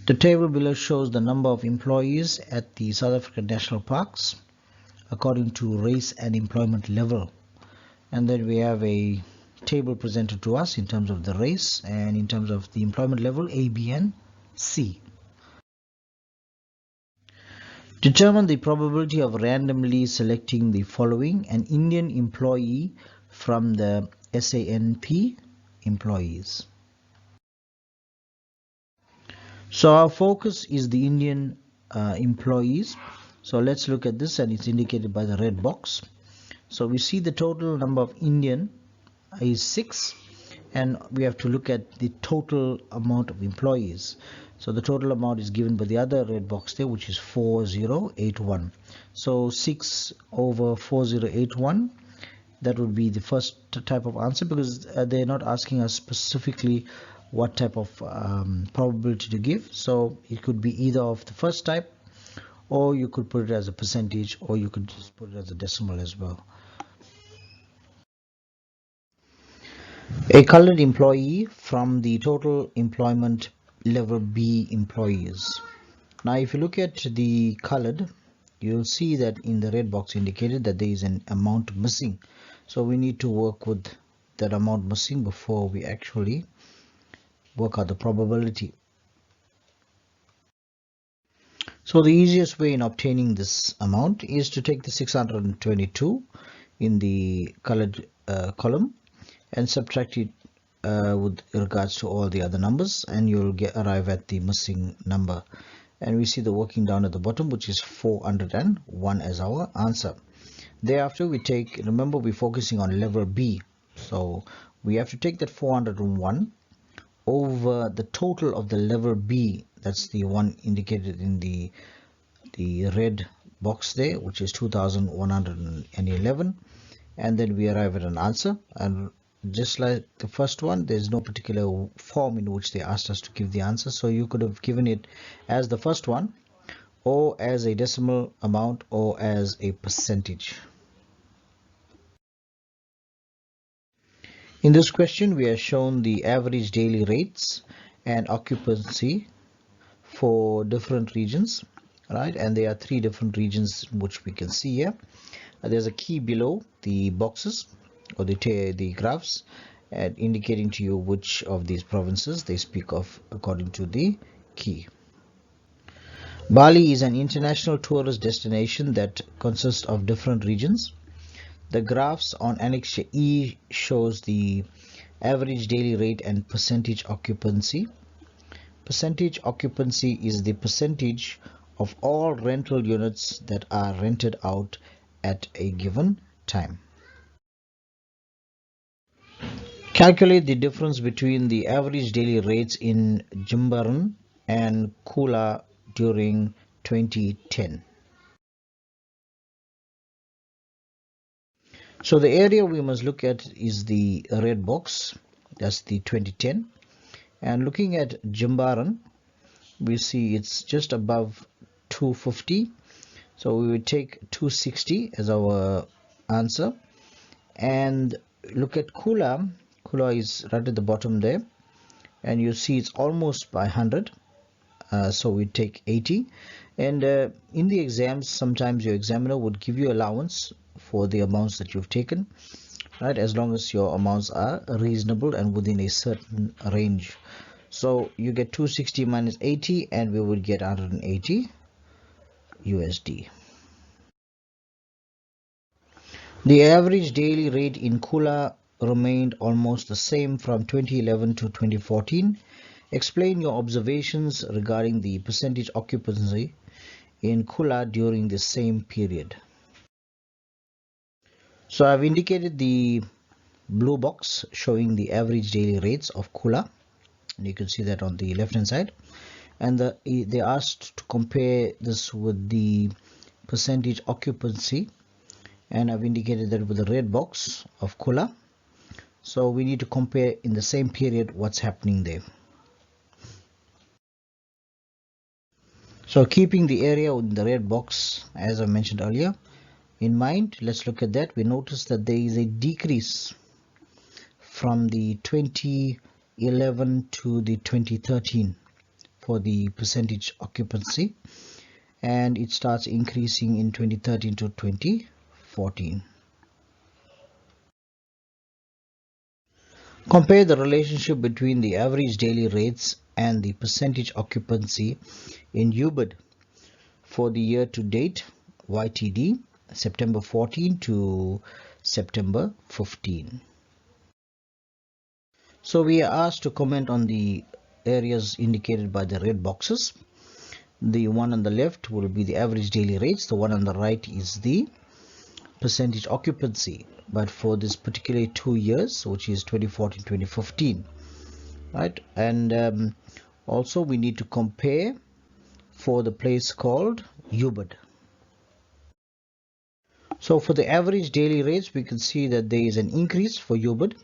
The table below shows the number of employees at the South African national parks according to race and employment level. And then we have a table presented to us in terms of the race and in terms of the employment level A, B, and C. Determine the probability of randomly selecting the following: an Indian employee from the SANP employees. So our focus is the Indian employees. So let's look at this, and it's indicated by the red box. So we see the total number of Indian is 6, and we have to look at the total amount of employees. So the total amount is given by the other red box there, which is 4081. So 6 over 4081, that would be the first type of answer, because they're not asking us specifically what type of probability to give. So it could be either of the first type, or you could put it as a percentage, or you could just put it as a decimal as well. A colored employee from the total employment level B employees. Now if you look at the colored, you'll see that in the red box indicated that there is an amount missing. So we need to work with that amount missing before we actually work out the probability. So the easiest way in obtaining this amount is to take the 622 in the colored column and subtract it with regards to all the other numbers, and you'll arrive at the missing number. And we see the working down at the bottom, which is 401 as our answer. Thereafter we take, remember we're focusing on level B, so we have to take that 401 over the total of the level B, that's the one indicated in the red box there, which is 2111, and then we arrive at an answer. And just like the first one, there's no particular form in which they asked us to give the answer, so you could have given it as the first one, or as a decimal amount, or as a percentage. In this question, we are shown the average daily rates and occupancy for different regions, right? And there are 3 different regions which we can see here. There's a key below the boxes or the graphs, and indicating to you which of these provinces they speak of according to the key. Bali is an international tourist destination that consists of different regions. The graphs on Annexure E shows the average daily rate and percentage occupancy. Percentage occupancy is the percentage of all rental units that are rented out at a given time. Calculate the difference between the average daily rates in Jimbaran and Kula during 2010. So the area we must look at is the red box, that's the 2010. And looking at Jimbaran, we see it's just above 250. So we would take 260 as our answer. And look at Kula. Kula is right at the bottom there. And you see it's almost by 100. So we take 80. And in the exams, sometimes your examiner would give you allowance for the amounts that you've taken, right, as long as your amounts are reasonable and within a certain range. So you get 260 minus 80, and we would get 180 USD. The average daily rate in Kula remained almost the same from 2011 to 2014. Explain your observations regarding the percentage occupancy in Kula during the same period. So I've indicated the blue box showing the average daily rates of Kula, and you can see that on the left hand side. And they asked to compare this with the percentage occupancy, and I've indicated that with the red box of Kula. So we need to compare in the same period what's happening there. So keeping the area in the red box, as I mentioned earlier, in mind, let's look at that. We notice that there is a decrease from the 2011 to the 2013 for the percentage occupancy, and it starts increasing in 2013 to 2014. Compare the relationship between the average daily rates and the percentage occupancy in UBID for the year to date YTD September 14 to September 15. So we are asked to comment on the areas indicated by the red boxes. The one on the left will be the average daily rates. The one on the right is the percentage occupancy, but for this particular 2 years, which is 2014-2015, right? And also we need to compare for the place called UBID. So for the average daily rates, we can see that there is an increase for UBID,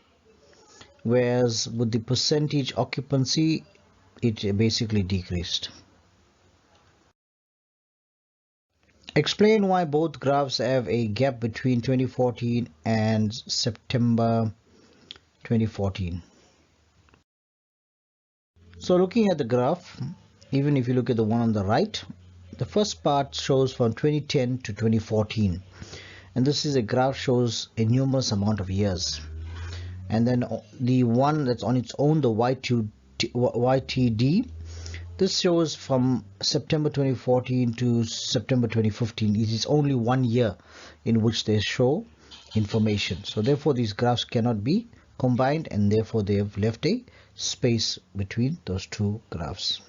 whereas with the percentage occupancy, it basically decreased. Explain why both graphs have a gap between 2014 and September 2014. So looking at the graph, even if you look at the one on the right, the first part shows from 2010 to 2014, and this is a graph shows a numerous amount of years. And then the one that's on its own, the YTD, this shows from September 2014 to September 2015. It is only 1 year in which they show information. So therefore these graphs cannot be combined, and therefore they have left a space between those two graphs.